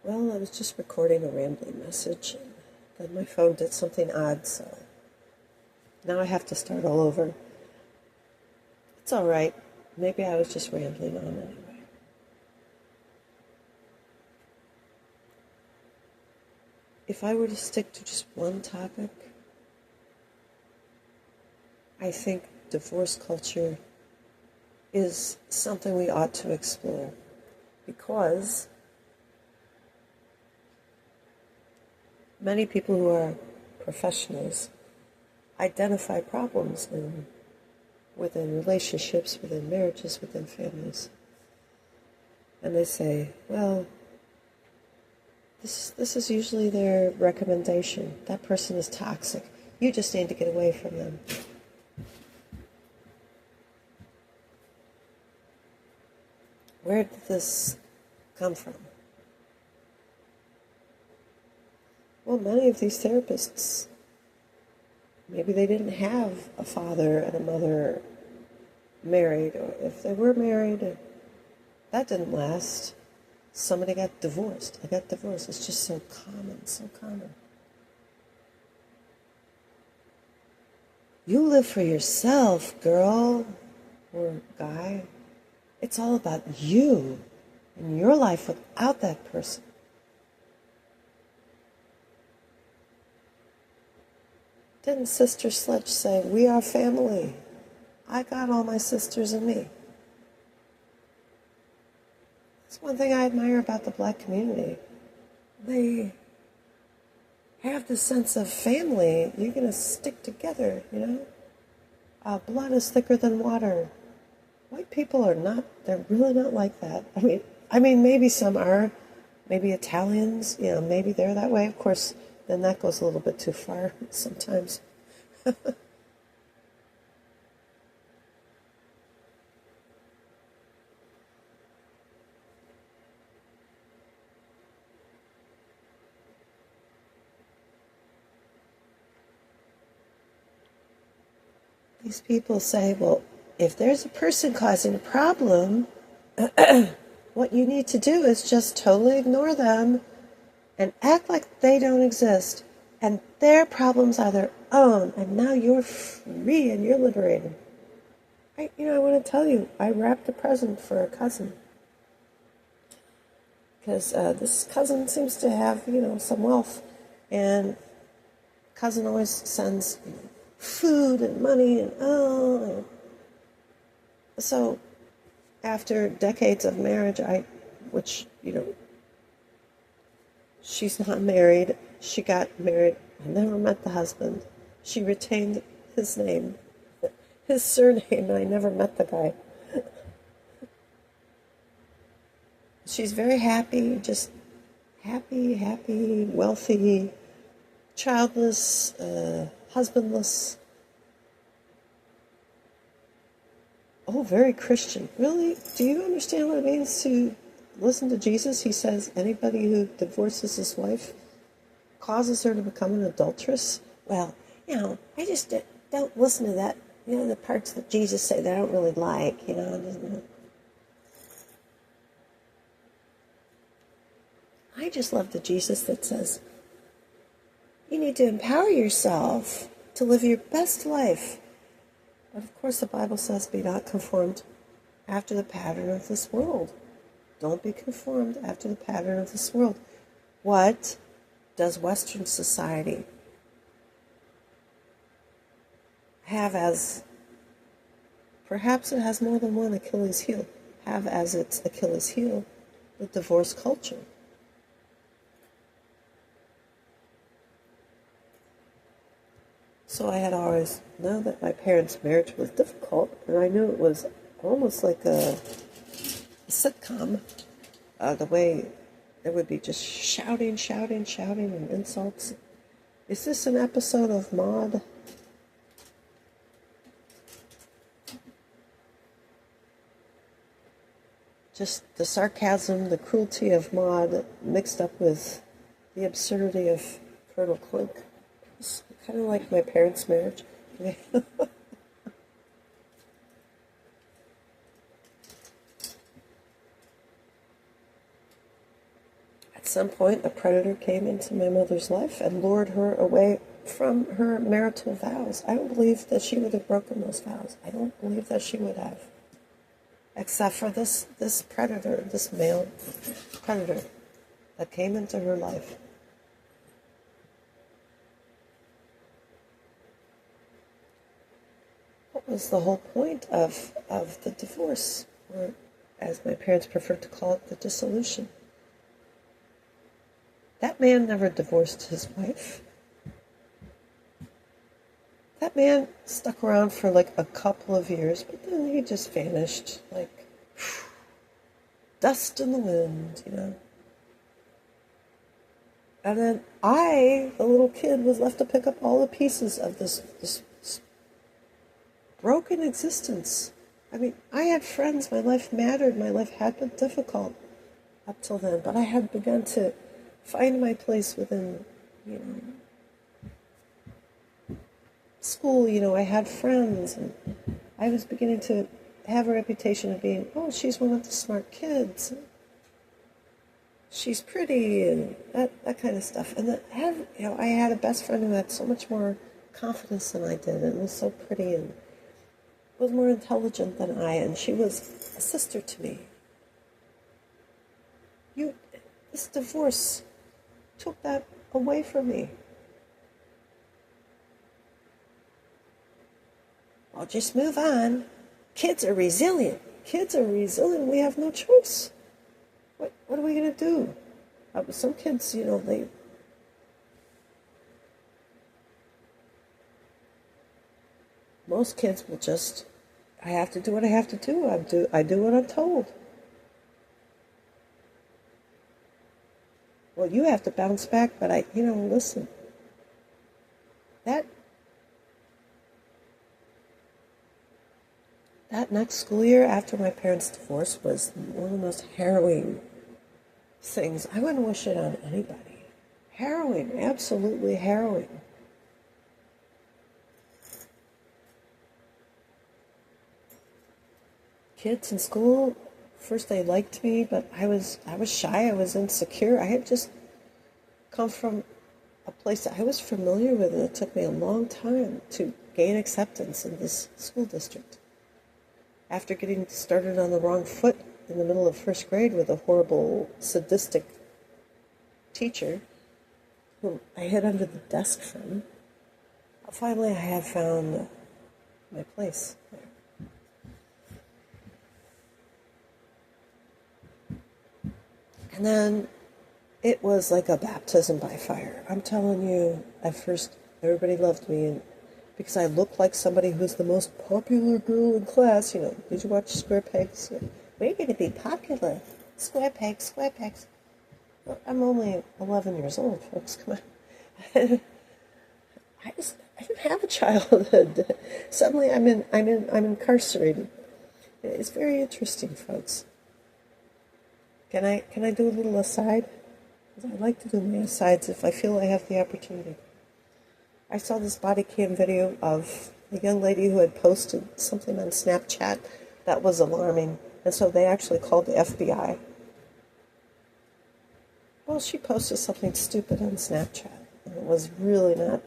Well, I was just recording a rambling message, and then my phone did something odd, so now I have to start all over. It's all right. Maybe I was just rambling on anyway. If I were to stick to just one topic, I think divorce culture is something we ought to explore because many people who are professionals identify problems within relationships, within marriages, within families. And they say, well, this is usually their recommendation. That person is toxic. You just need to get away from them. Where did this come from? Well, many of these therapists, maybe they didn't have a father and a mother married, or if they were married, that didn't last. Somebody got divorced. I got divorced. It's just so common, so common. You live for yourself, girl or guy. It's all about you and your life without that person. Didn't Sister Sledge say, we are family? I got all my sisters and me. That's one thing I admire about the Black community. They have the sense of family. You're going to stick together, Blood is thicker than water. White people are not, they're really not like that. I mean, maybe some are, maybe Italians, maybe they're that way. Of course, then that goes a little bit too far sometimes. These people say, well, if there's a person causing a problem, what you need to do is just totally ignore them and act like they don't exist. And their problems are their own. And now you're free and you're liberated. I want to tell you, I wrapped a present for a cousin. Because this cousin seems to have, some wealth. And cousin always sends food and money and so after decades of marriage, she's not married. She got married. I never met the husband. She retained his name, his surname. I never met the guy. She's very happy, just happy, wealthy, childless, husbandless. Oh, very Christian. Really? Do you understand what it means to listen to Jesus? He says anybody who divorces his wife causes her to become an adulteress. Well, I just don't listen to that, the parts that Jesus say that I don't really like, I just love the Jesus that says, you need to empower yourself to live your best life. But of course the Bible says, be not conformed after the pattern of this world. Don't be conformed after the pattern of this world. What does Western society have as, perhaps it has more than one Achilles heel, have as its Achilles heel the divorce culture? So I had always known that my parents' marriage was difficult, and I knew it was almost like a sitcom, the way there would be just shouting, and insults. Is this an episode of Maude? Just the sarcasm, the cruelty of Maude mixed up with the absurdity of Colonel Clink. It's kind of like my parents' marriage. some point, a predator came into my mother's life and lured her away from her marital vows. I don't believe that she would have broken those vows. I don't believe that she would have. Except for this predator, this male predator that came into her life. What was the whole point of the divorce? Or, as my parents preferred to call it, the dissolution. That man never divorced his wife. That man stuck around for like a couple of years, but then he just vanished like dust in the wind, you know. And then I, the little kid, was left to pick up all the pieces of this broken existence. I mean, I had friends, my life mattered, my life had been difficult up till then, but I had begun to find my place within, you know, school. You know, I had friends, and I was beginning to have a reputation of being, oh, she's one of the smart kids. She's pretty, and that kind of stuff. And I had a best friend who had so much more confidence than I did, and was so pretty, and was more intelligent than I, and she was a sister to me. This divorce took that away from me. I'll just move on. Kids are resilient. We have no choice. What are we going to do? Some kids, you know, most kids will just, I have to do what I have to do. I do what I'm told. Well, you have to bounce back, but listen. That next school year after my parents' divorce was one of the most harrowing things. I wouldn't wish it on anybody. Harrowing, absolutely harrowing. Kids in school, first they liked me, but I was shy, I was insecure. I had just come from a place that I was familiar with, and it took me a long time to gain acceptance in this school district. After getting started on the wrong foot in the middle of first grade with a horrible, sadistic teacher whom I hid under the desk from, finally I have found my place there. And then it was like a baptism by fire. I'm telling you, at first everybody loved me, and because I looked like somebody who's the most popular girl in class. You know, did you watch Square Pegs? We're going to be popular. Square Pegs. Well, I'm only 11 years old, folks. Come on. I didn't have a childhood. Suddenly I'm incarcerated. It's very interesting, folks. Can I do a little aside? Because I like to do my asides if I feel I have the opportunity. I saw this body cam video of a young lady who had posted something on Snapchat that was alarming, and so they actually called the FBI. Well, she posted something stupid on Snapchat, and it was really not.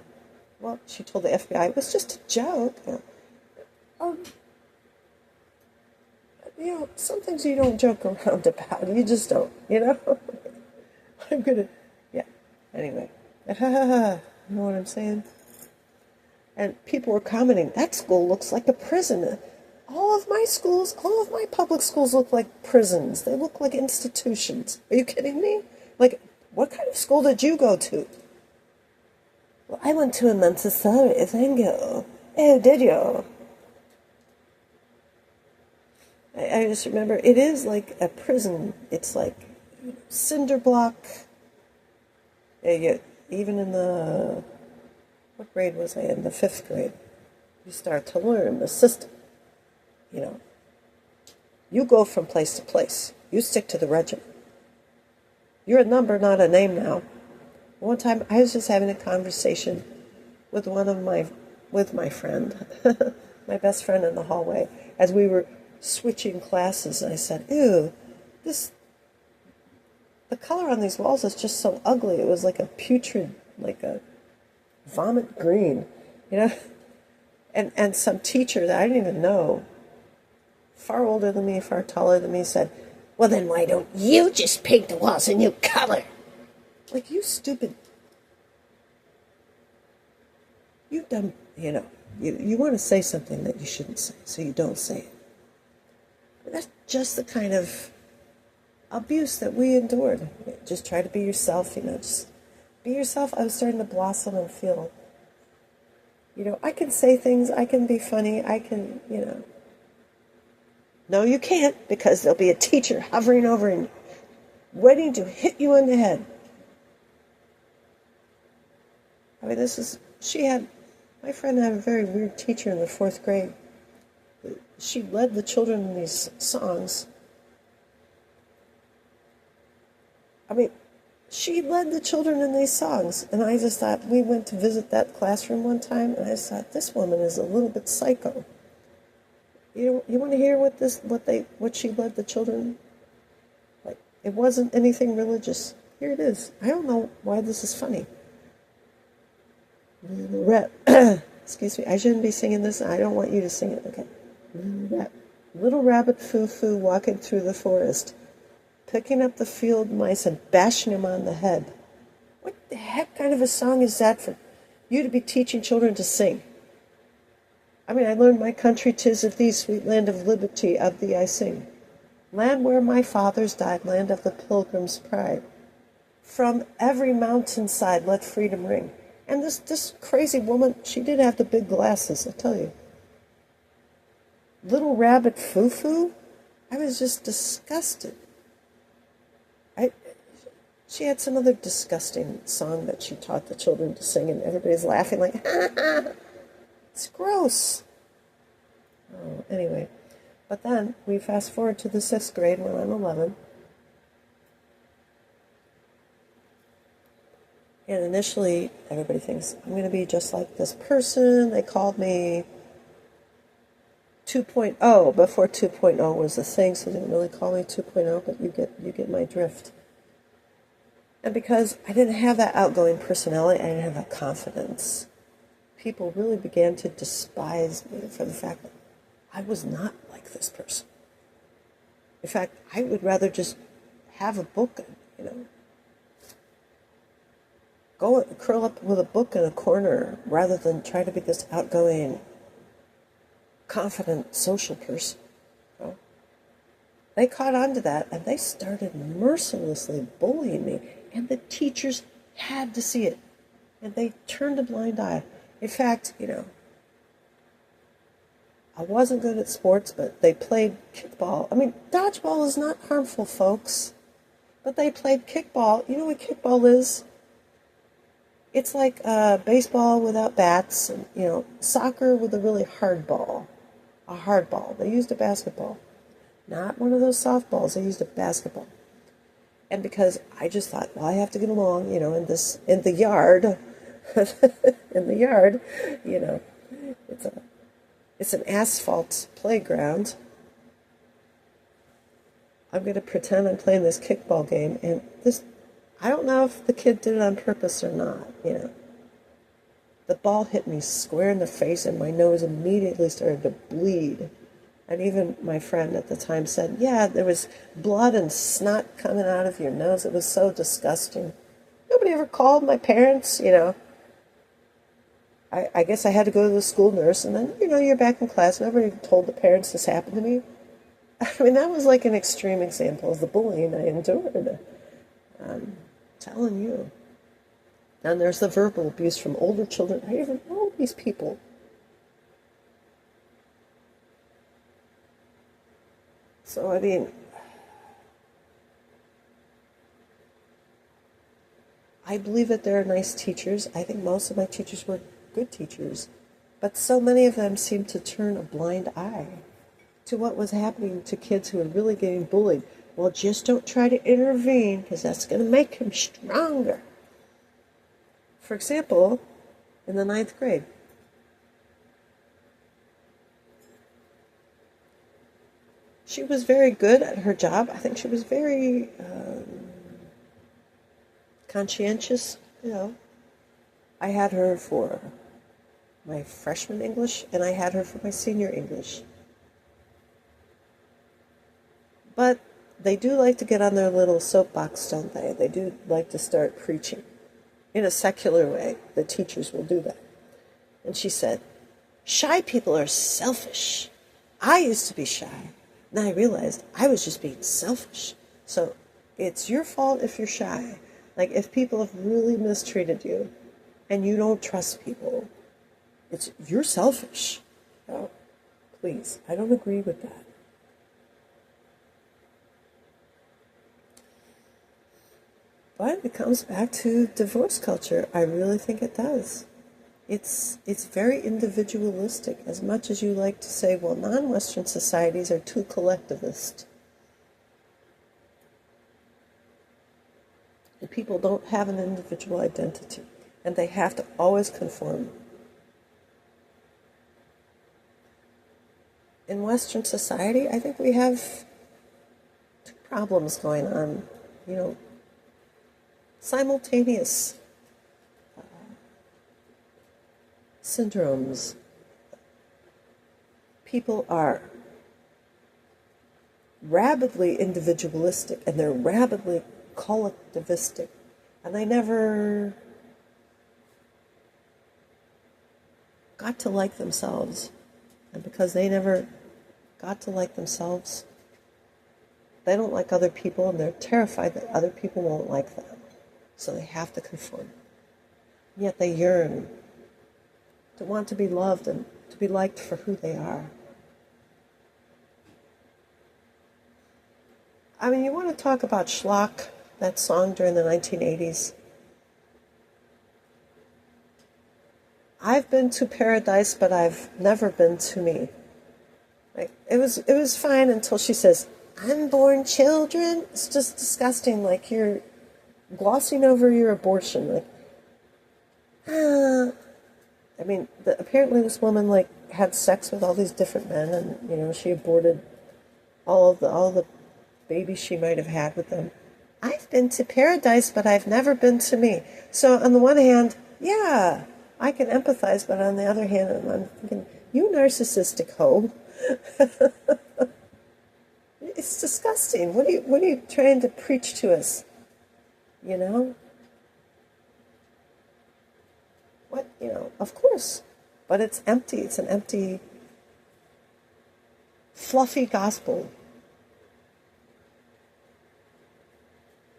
Well, she told the FBI it was just a joke. Some things you don't joke around about. You just don't, Anyway. You know what I'm saying? And people were commenting, that school looks like a prison. All of my public schools look like prisons. They look like institutions. Are you kidding me? Like, what kind of school did you go to? Well, I went to a Montessori, thank you. Oh, did you? I just remember, it is like a prison. It's like cinder block. Even in what grade was I in? The 5th grade. You start to learn the system. You go from place to place. You stick to the regiment. You're a number, not a name now. One time, I was just having a conversation with my friend, my best friend in the hallway, as we were switching classes, and I said, ew, the color on these walls is just so ugly. It was like a putrid, like a vomit green, you know? And some teacher that I didn't even know, far older than me, far taller than me, said, well, then why don't you just paint the walls a new color? Like, you stupid. You've done, you want to say something that you shouldn't say, so you don't say it. But that's just the kind of abuse that we endured. Just try to be yourself, just be yourself. I was starting to blossom and feel, I can say things, I can be funny, I can, No, you can't, because there'll be a teacher hovering over and waiting to hit you in the head. I mean, my friend had a very weird teacher in the 4th grade. She led the children in these songs. I mean, she led the children in these songs. And I just thought, we went to visit that classroom one time, and I just thought, this woman is a little bit psycho. You want to hear what she led the children? Like, it wasn't anything religious. Here it is. I don't know why this is funny. Excuse me, I shouldn't be singing this. I don't want you to sing it, okay? Little rabbit foo-foo walking through the forest, picking up the field mice and bashing them on the head. What the heck kind of a song is that for you to be teaching children to sing? I mean, I learned my country 'tis of thee, sweet land of liberty, of thee I sing. Land where my fathers died, land of the pilgrim's pride. From every mountainside let freedom ring. And this crazy woman, she did have the big glasses, I tell you. Little rabbit foo-foo? I was just disgusted. She had some other disgusting song that she taught the children to sing, and everybody's laughing like, ha, ha. It's gross. Oh, anyway. But then we fast forward to the 6th grade when I'm 11. And initially, everybody thinks, I'm going to be just like this person. They called me 2.0 before 2.0 was a thing, so they didn't really call me 2.0, but you get my drift. And because I didn't have that outgoing personality, I didn't have that confidence, people really began to despise me for the fact that I was not like this person. In fact, I would rather just have a book, go curl up with a book in a corner rather than try to be this outgoing, confident, social person. They caught on to that, and they started mercilessly bullying me, and the teachers had to see it, and they turned a blind eye. In fact, I wasn't good at sports, but they played kickball. I mean, dodgeball is not harmful, folks, but they played kickball. You know what kickball is? It's like baseball without bats, and, soccer with a really hard ball. A hard ball. They used a basketball. Not one of those softballs. They used a basketball. And because I just thought, well, I have to get along, in the yard. In the yard, it's an asphalt playground. I'm going to pretend I'm playing this kickball game, and I don't know if the kid did it on purpose or not, The ball hit me square in the face, and my nose immediately started to bleed. And even my friend at the time said, yeah, there was blood and snot coming out of your nose. It was so disgusting. Nobody ever called my parents, I guess I had to go to the school nurse, and then, you're back in class. Nobody told the parents this happened to me. I mean, that was like an extreme example of the bullying I endured. I'm telling you. And there's the verbal abuse from older children. I even know these people. So, I mean, I believe that there are nice teachers. I think most of my teachers were good teachers. But so many of them seemed to turn a blind eye to what was happening to kids who were really getting bullied. Well, just don't try to intervene, because that's going to make him stronger. For example, in the 9th grade, she was very good at her job. I think she was very conscientious, I had her for my freshman English, and I had her for my senior English. But they do like to get on their little soapbox, don't they? They do like to start preaching. In a secular way, the teachers will do that. And she said, shy people are selfish. I used to be shy. And I realized I was just being selfish. So it's your fault if you're shy. Like if people have really mistreated you and you don't trust people, you're selfish. No, please, I don't agree with that. But it comes back to divorce culture. I really think it does. It's very individualistic. As much as you like to say, well, non-Western societies are too collectivist. And people don't have an individual identity. And they have to always conform. In Western society, I think we have two problems going on. Simultaneous syndromes. People are rabidly individualistic and they're rabidly collectivistic, and they never got to like themselves. And because they never got to like themselves, they don't like other people, and they're terrified that other people won't like them. So they have to conform. Yet they yearn to want to be loved and to be liked for who they are. I mean, you want to talk about schlock, that song during the 1980s. I've been to paradise, but I've never been to me. Like, it was fine until she says, unborn children. It's just disgusting. Like you're glossing over your abortion. Like, I mean, apparently this woman had sex with all these different men, and she aborted all the babies she might have had with them. I've been to paradise, but I've never been to me. So on the one hand, yeah, I can empathize, but on the other hand, I'm thinking, you narcissistic hoe. It's disgusting. What are you trying to preach to us? Of course. But it's empty. It's an empty, fluffy gospel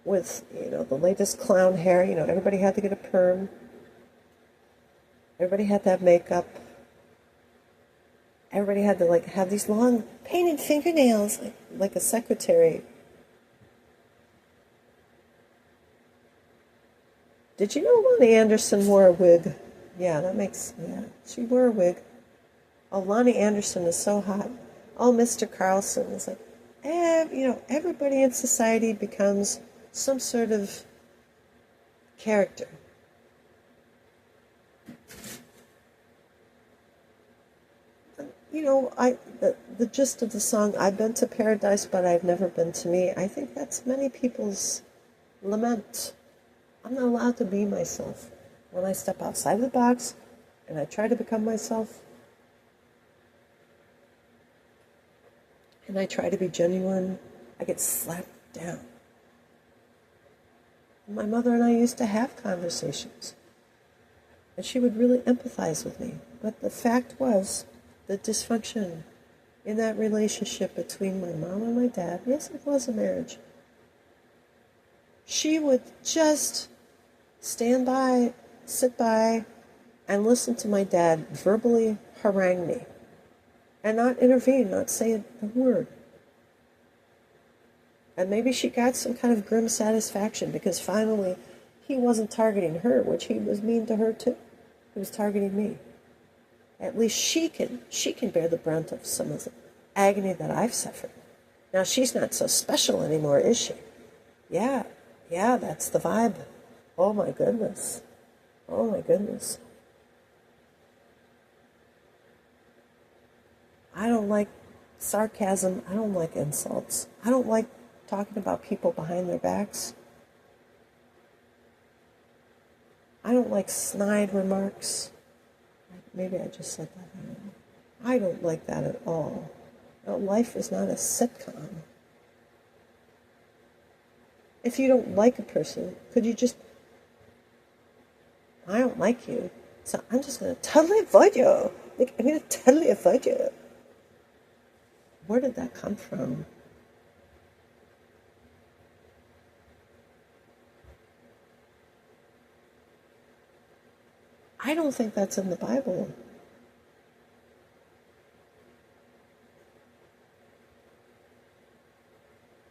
with, the latest clown hair. Everybody had to get a perm. Everybody had to have makeup. Everybody had to, have these long painted fingernails, like a secretary. Did you know Lonnie Anderson wore a wig? Yeah, she wore a wig. Oh, Lonnie Anderson is so hot. Oh, Mr. Carlson is like, everybody in society becomes some sort of character. The gist of the song, I've been to paradise, but I've never been to me, I think that's many people's lament. I'm not allowed to be myself. When I step outside of the box and I try to become myself, and I try to be genuine, I get slapped down. My mother and I used to have conversations, and she would really empathize with me. But the fact was, the dysfunction in that relationship between my mom and my dad, yes, it was a marriage. She would just stand by, sit by, and listen to my dad verbally harangue me and not intervene, not say a word. And maybe she got some kind of grim satisfaction because finally he wasn't targeting her, which he was mean to her too. He was targeting me. At least she can bear the brunt of some of the agony that I've suffered. Now she's not so special anymore, is she? Yeah, that's the vibe. Oh my goodness. Oh my goodness. I don't like sarcasm. I don't like insults. I don't like talking about people behind their backs. I don't like snide remarks. Maybe I just said that. I don't know. I don't like that at all. No, life is not a sitcom. If you don't like a person, could you just, I don't like you, so I'm just going to totally avoid you. Like, I'm going to totally avoid you. Where did that come from? I don't think that's in the Bible.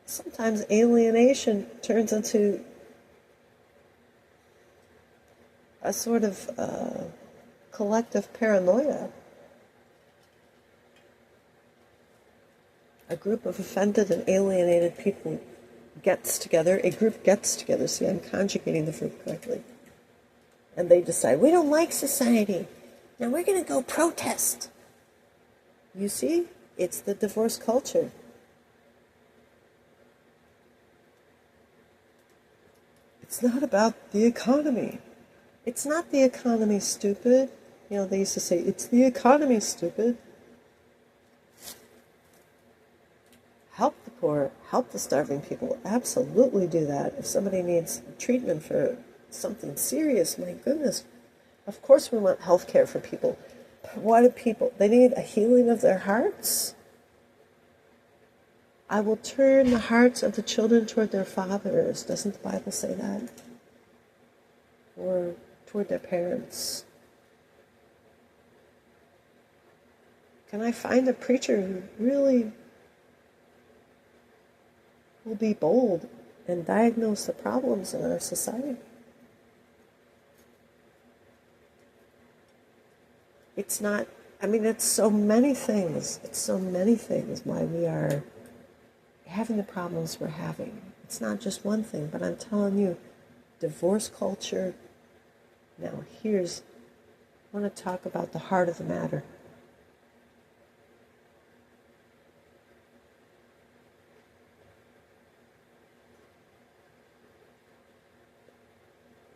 Sometimes alienation turns into a sort of collective paranoia. A group of offended and alienated people gets together, a group gets together, see, I'm conjugating the verb correctly, and they decide, we don't like society, now we're going to go protest. You see, it's the divorce culture. It's not about the economy. It's not the economy, stupid. You know, they used to say, it's the economy, stupid. Help the poor, help the starving people. Absolutely do that. If somebody needs treatment for something serious, my goodness, of course we want health care for people. But what do people, they need a healing of their hearts? I will turn the hearts of the children toward their fathers. Doesn't the Bible say that? Or toward their parents. Can I find a preacher who really will be bold and diagnose the problems in our society? It's not, I mean, it's so many things. It's so many things why we are having the problems we're having. It's not just one thing, but I'm telling you, divorce culture. Now, I want to talk about the heart of the matter.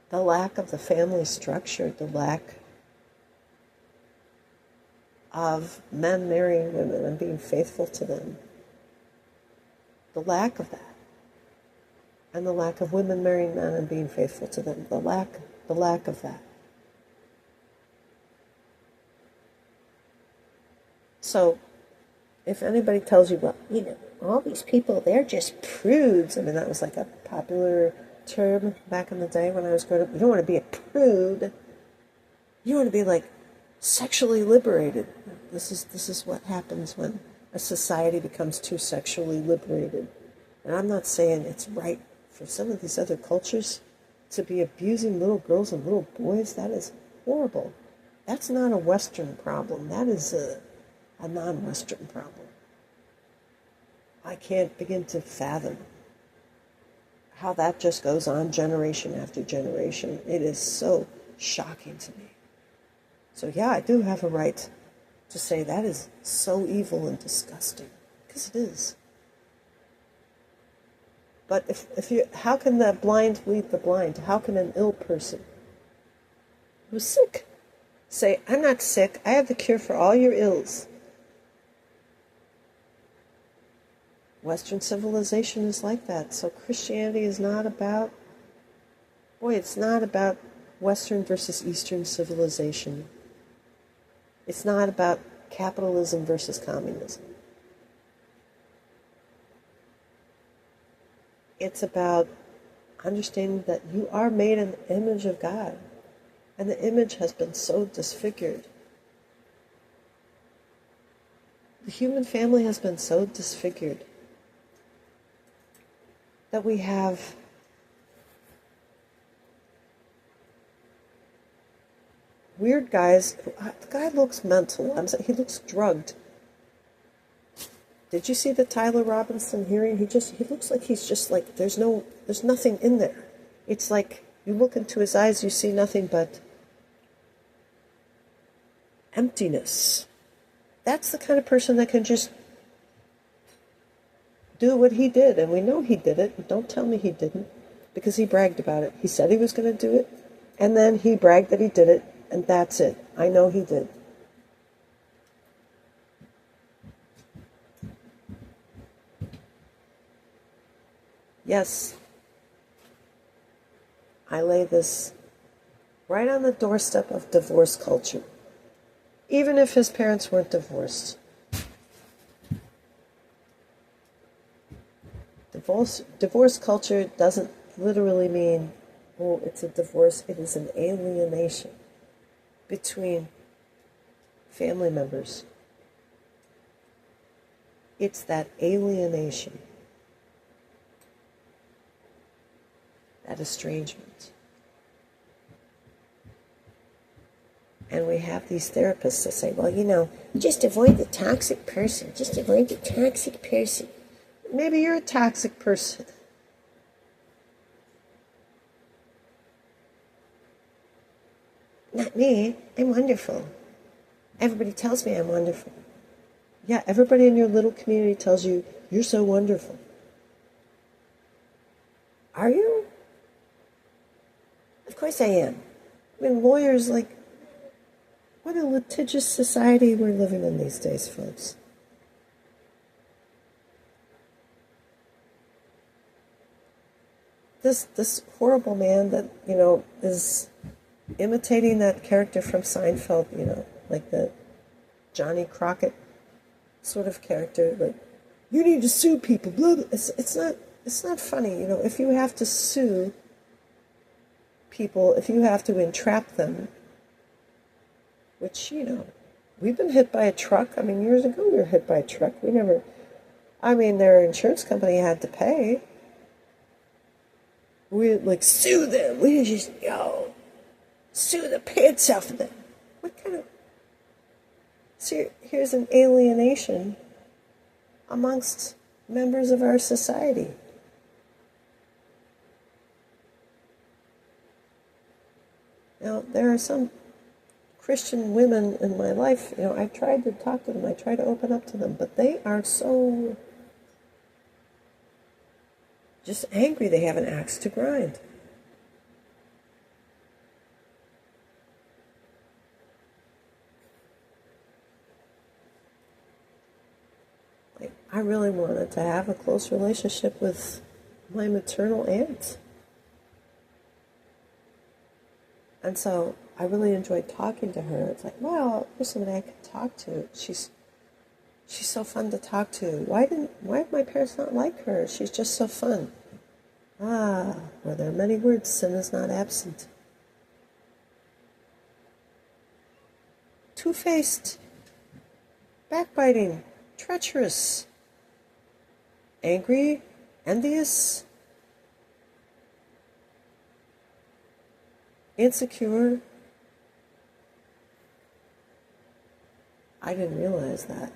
The lack of the family structure, the lack of men marrying women and being faithful to them. The lack of that. And the lack of women marrying men and being faithful to them. The lack of that. So, if anybody tells you, well, you know, all these people, they're just prudes. I mean, that was like a popular term back in the day when I was growing up. You don't want to be a prude. You want to be like sexually liberated. This is what happens when a society becomes too sexually liberated. And I'm not saying it's right for some of these other cultures to be abusing little girls and little boys. That is horrible. That's not a Western problem. That is a non-Western problem. I can't begin to fathom how that just goes on generation after generation. It is so shocking to me. So yeah, I do have a right to say that is so evil and disgusting, because it is. But how can the blind lead the blind? How can an ill person who's sick say, I'm not sick, I have the cure for all your ills? Western civilization is like that. So Christianity is not about, it's not about Western versus Eastern civilization. It's not about capitalism versus communism. It's about understanding that you are made in the image of God. And the image has been so disfigured. The human family has been so disfigured that we have weird guys. The guy looks mental. He looks drugged. Did you see the Tyler Robinson hearing? He looks like he's just like, there's nothing in there. It's like you look into his eyes, you see nothing but emptiness. That's the kind of person that can just do what he did, and we know he did it. Don't tell me he didn't, because he bragged about it. He said he was going to do it, And then he bragged that he did it, and that's it. I know he did. Yes, I lay this right on the doorstep of divorce culture. Even if his parents weren't divorced. Divorce culture doesn't literally mean, oh, it's a divorce. It is an alienation between family members. It's that alienation, that estrangement. And we have these therapists that say, well, just avoid the toxic person. Just avoid the toxic person. Maybe you're a toxic person. Not me. I'm wonderful. Everybody tells me I'm wonderful. Yeah, everybody in your little community tells you, you're so wonderful. Are you? Of course I am. I mean, lawyers, what a litigious society we're living in these days, folks. This horrible man that, is imitating that character from Seinfeld, like the Johnny Crockett sort of character, like, you need to sue people, blah, blah. It's not funny, if you have to sue people, if you have to entrap them, which, we've been hit by a truck. I mean, years ago we were hit by a truck. Their insurance company had to pay. We sue them. We just, sue the pants off of them. What kind of... So here's an alienation amongst members of our society. Now, there are some Christian women in my life, I've tried to talk to them, I try to open up to them, but they are so just angry they have an axe to grind. I really wanted to have a close relationship with my maternal aunt. And so I really enjoyed talking to her. It's like, wow, there's somebody I could talk to. She's so fun to talk to. Why did my parents not like her? She's just so fun. Where there are many words, sin is not absent. Two-faced, backbiting, treacherous, angry, envious, insecure. I didn't realize that.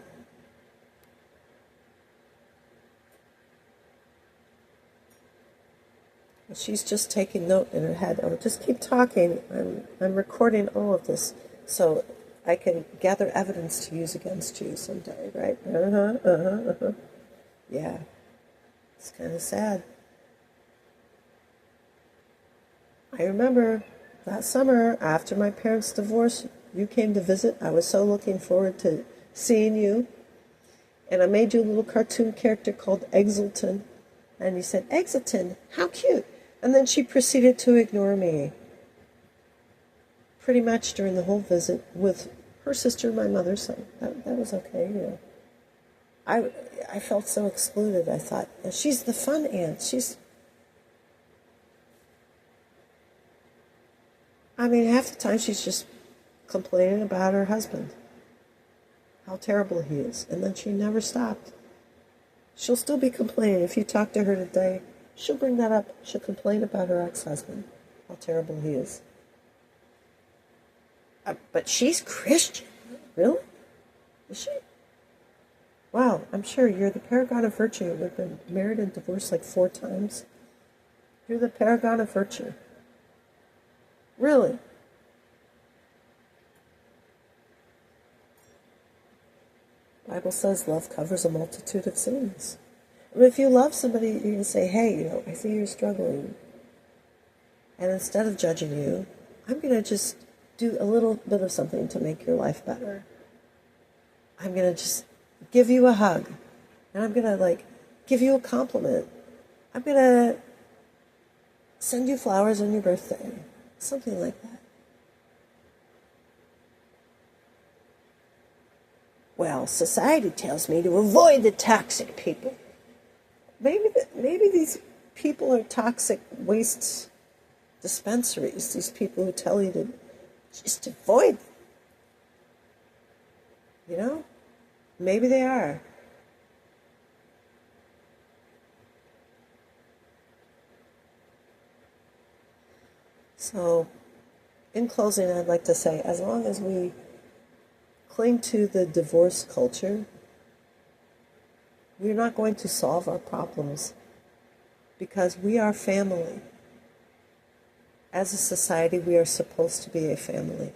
She's just taking note in her head. Oh, just keep talking. I'm recording all of this so I can gather evidence to use against you someday, right? Yeah. It's kind of sad. I remember that summer after my parents' divorce, you came to visit. I was so looking forward to seeing you. And I made you a little cartoon character called Exulton. And you said, Exulton, how cute. And then she proceeded to ignore me. Pretty much during the whole visit with her sister and my mother. So that was okay, I felt so excluded. I thought, she's the fun aunt. Half the time she's just complaining about her husband. How terrible he is. And then she never stopped. She'll still be complaining. If you talk to her today, she'll bring that up. She'll complain about her ex-husband. How terrible he is. But she's Christian. Really? Is she? Wow, I'm sure you're the paragon of virtue. We've been married and divorced 4 times. You're the paragon of virtue. Really? The Bible says love covers a multitude of sins. If you love somebody, you can say, hey, I see you're struggling. And instead of judging you, I'm going to just do a little bit of something to make your life better. I'm going to just give you a hug. And I'm going to give you a compliment. I'm going to send you flowers on your birthday. Something like that. Well, society tells me to avoid the toxic people. Maybe these people are toxic waste dispensaries. These people who tell you to just avoid them. You know? Maybe they are. So, in closing, I'd like to say, as long as we cling to the divorce culture, we're not going to solve our problems because we are family. As a society, we are supposed to be a family.